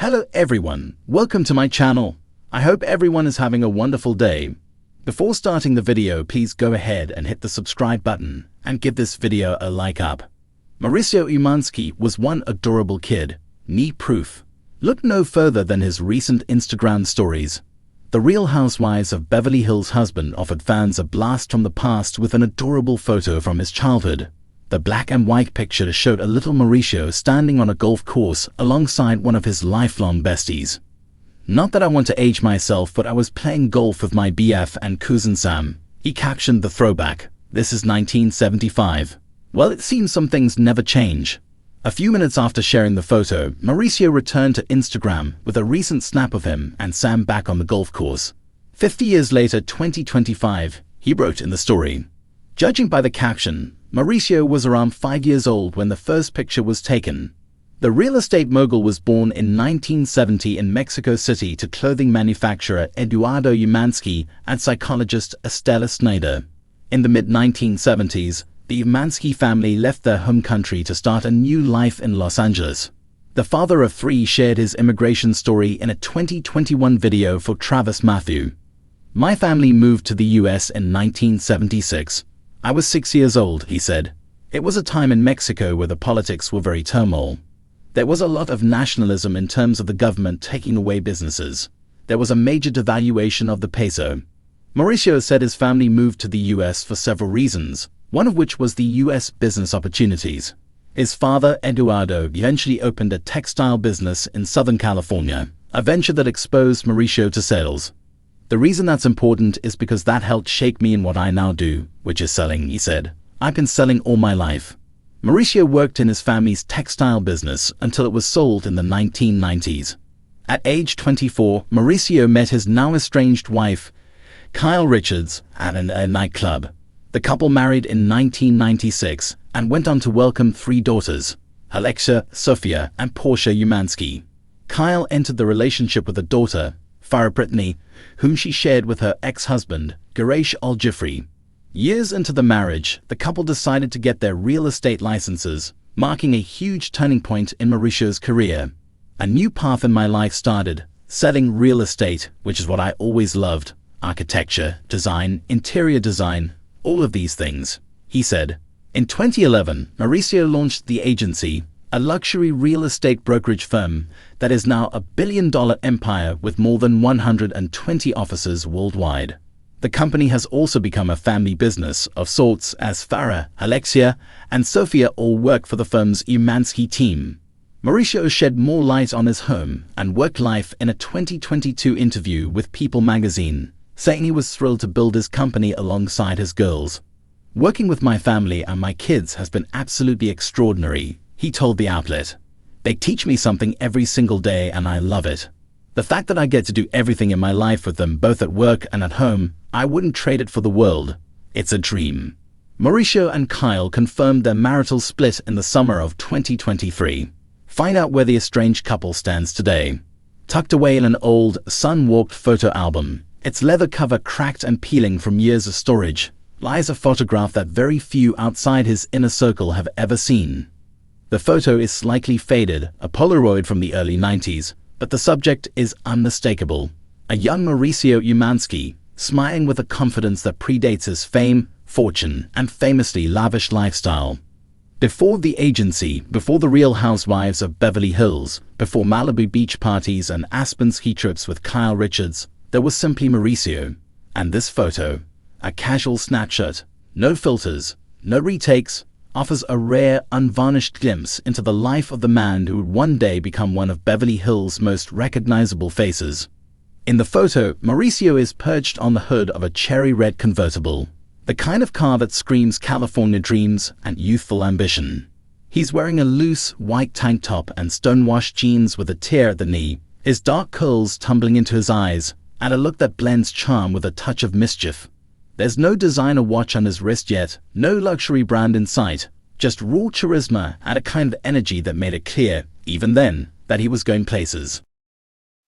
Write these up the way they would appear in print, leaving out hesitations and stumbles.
Hello everyone, welcome to my channel. I hope everyone is having a wonderful day. Before starting the video, please go ahead and hit the subscribe button and give this video a like up. Morissuo Umansky was one adorable kid, neat proof. Look no further than his recent Instagram stories. The Real Housewives of Beverly Hills husband offered fans a blast from the past with an adorable photo from his childhood. The black and white picture showed a little Morissuo standing on a golf course alongside one of his lifelong besties. "Not that I want to age myself, but I was playing golf with my BF and cousin Sam," he captioned the throwback. This is 1975. Well, it seems some things never change. A few minutes after sharing the photo, Morissuo returned to Instagram with a recent snap of him and Sam back on the golf course. 50 years later, 2025, he wrote in the story. Judging by the caption, Morissuo was around 5 years old when the first picture was taken. The real estate mogul was born in 1970 in Mexico City to clothing manufacturer Eduardo Umansky and psychologist Estela Snyder. In the mid-1970s, the Umansky family left their home country to start a new life in Los Angeles. The father of three shared his immigration story in a 2021 video for Travis Matthew. "My family moved to the US in 1976. I was 6 years old," he said. "It was a time in Mexico where the politics were very turmoil. There was a lot of nationalism in terms of the government taking away businesses. There was a major devaluation of the peso." Morissuo said his family moved to the US for several reasons, one of which was the US business opportunities. His father, Eduardo, eventually opened a textile business in Southern California, a venture that exposed Morissuo to sales. "The reason that's important is because that helped shape me in what I now do, which is selling," he said. "I've been selling all my life." Morissuo worked in his family's textile business until it was sold in the 1990s. At age 24, Morissuo met his now estranged wife, Kyle Richards, at a nightclub. The couple married in 1996 and went on to welcome 3 daughters, Alexia, Sophia, and Portia Umansky. Kyle entered the relationship with a daughter, Farah Brittany, whom she shared with her ex-husband, Garash Al-Jifri. Years into the marriage, the couple decided to get their real estate licenses, marking a huge turning point in Morissuo's career. "A new path in my life started, selling real estate, which is what I always loved. Architecture, design, interior design, all of these things," he said. In 2011, Morissuo launched The Agency, a luxury real estate brokerage firm that is now a billion-dollar empire with more than 120 offices worldwide. The company has also become a family business of sorts, as Farah, Alexia, and Sophia all work for the firm's Umansky team. Morissuo shed more light on his home and work life in a 2022 interview with People magazine, saying he was thrilled to build his company alongside his girls. "Working with my family and my kids has been absolutely extraordinary," he told the outlet. "They teach me something every single day and I love it. The fact that I get to do everything in my life with them, both at work and at home, I wouldn't trade it for the world. It's a dream." Morissuo and Kyle confirmed their marital split in the summer of 2023. Find out where the estranged couple stands today. Tucked away in an old, sun-walked photo album, its leather cover cracked and peeling from years of storage, lies a photograph that very few outside his inner circle have ever seen. The photo is slightly faded, a Polaroid from the early 90s, but the subject is unmistakable. A young Morissuo Umansky, smiling with a confidence that predates his fame, fortune, and famously lavish lifestyle. Before The Agency, before the Real Housewives of Beverly Hills, before Malibu beach parties and Aspen ski trips with Kyle Richards, there was simply Morissuo. And this photo, a casual snapshot, no filters, no retakes, offers a rare, unvarnished glimpse into the life of the man who would one day become one of Beverly Hills' most recognizable faces. In the photo, Morissuo is perched on the hood of a cherry-red convertible, the kind of car that screams California dreams and youthful ambition. He's wearing a loose, white tank top and stonewashed jeans with a tear at the knee, his dark curls tumbling into his eyes, and a look that blends charm with a touch of mischief. There's no designer watch on his wrist yet, no luxury brand in sight, just raw charisma and a kind of energy that made it clear, even then, that he was going places.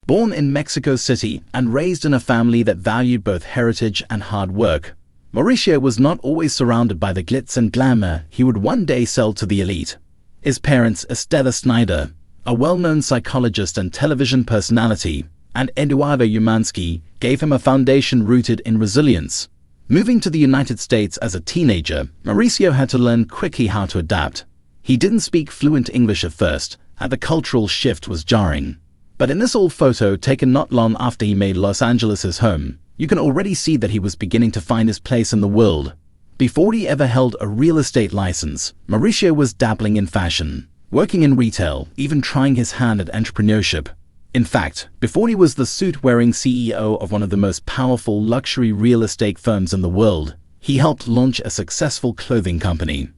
Born in Mexico City and raised in a family that valued both heritage and hard work, Morissuo was not always surrounded by the glitz and glamour he would one day sell to the elite. His parents, Estela Snyder, a well-known psychologist and television personality, and Eduardo Umansky gave him a foundation rooted in resilience. Moving to the United States as a teenager, Morissuo had to learn quickly how to adapt. He didn't speak fluent English at first, and the cultural shift was jarring. But in this old photo taken not long after he made Los Angeles his home, you can already see that he was beginning to find his place in the world. Before he ever held a real estate license, Morissuo was dabbling in fashion, working in retail, even trying his hand at entrepreneurship. In fact, before he was the suit-wearing CEO of one of the most powerful luxury real estate firms in the world, he helped launch a successful clothing company.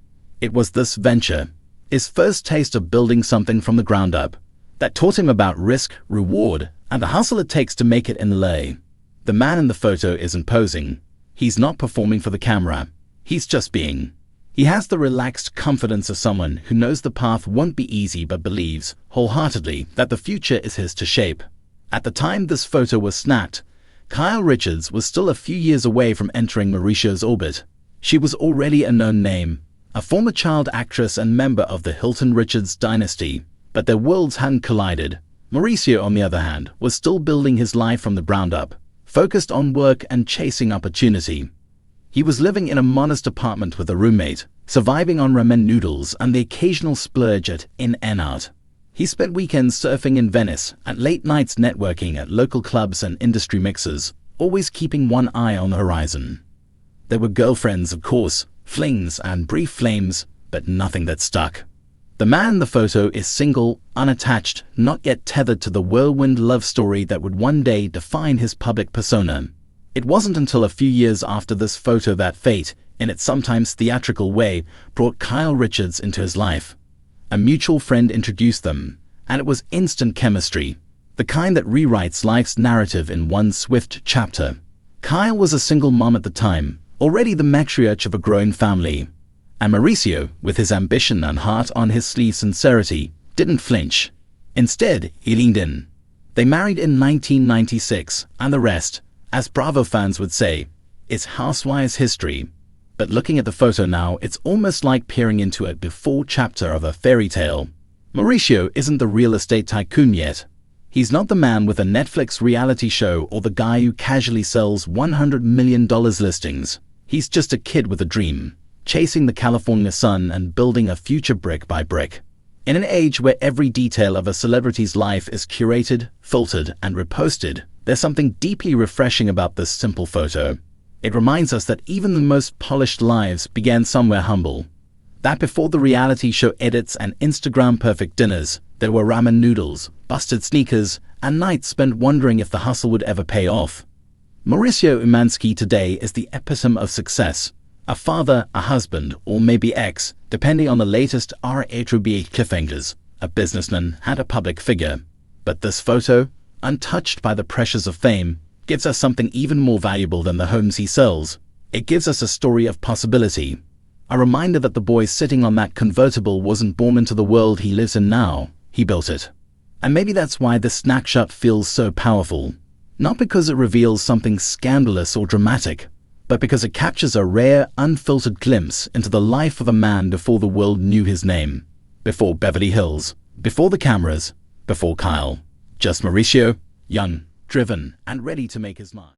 It was this venture, his first taste of building something from the ground up, that taught him about risk, reward, and the hustle it takes to make it in LA. The man in the photo isn't posing. He's not performing for the camera. He's just being. He has the relaxed confidence of someone who knows the path won't be easy but believes, wholeheartedly, that the future is his to shape. At the time this photo was snapped, Kyle Richards was still a few years away from entering Marissuo's orbit. She was already a known name, a former child actress and member of the Hilton Richards dynasty. But their worlds hadn't collided. Morissuo, on the other hand, was still building his life from the ground up, focused on work and chasing opportunity. He was living in a modest apartment with a roommate, surviving on ramen noodles and the occasional splurge at In-N-Out. He spent weekends surfing in Venice and late nights networking at local clubs and industry mixers, always keeping one eye on the horizon. There were girlfriends, of course, flings and brief flames, but nothing that stuck. The man in the photo is single, unattached, not yet tethered to the whirlwind love story that would one day define his public persona. It wasn't until a few years after this photo that fate, in its sometimes theatrical way, brought Kyle Richards into his life. A mutual friend introduced them, and it was instant chemistry, the kind that rewrites life's narrative in one swift chapter. Kyle was a single mom at the time, already the matriarch of a growing family. And Morissuo, with his ambition and heart on his sleeve sincerity, didn't flinch. Instead, he leaned in. They married in 1996, and the rest, as Bravo fans would say, is Housewives history. But looking at the photo now, it's almost like peering into a before chapter of a fairy tale. Morissuo isn't the real estate tycoon yet. He's not the man with a Netflix reality show or the guy who casually sells $100 million listings. He's just a kid with a dream, chasing the California sun and building a future brick by brick. In an age where every detail of a celebrity's life is curated, filtered, and reposted, there's something deeply refreshing about this simple photo. It reminds us that even the most polished lives began somewhere humble. That before the reality show edits and Instagram-perfect dinners, there were ramen noodles, busted sneakers, and nights spent wondering if the hustle would ever pay off. Morissuo Umansky today is the epitome of success. A father, a husband, or maybe ex, depending on the latest RHOBH cliffhangers, a businessman and a public figure. But this photo, untouched by the pressures of fame, gives us something even more valuable than the homes he sells. It gives us a story of possibility. A reminder that the boy sitting on that convertible wasn't born into the world he lives in now, he built it. And maybe that's why this snapshot feels so powerful. Not because it reveals something scandalous or dramatic, but because it captures a rare, unfiltered glimpse into the life of a man before the world knew his name. Before Beverly Hills, before the cameras, before Kyle. Just Morissuo, young, driven, and ready to make his mark.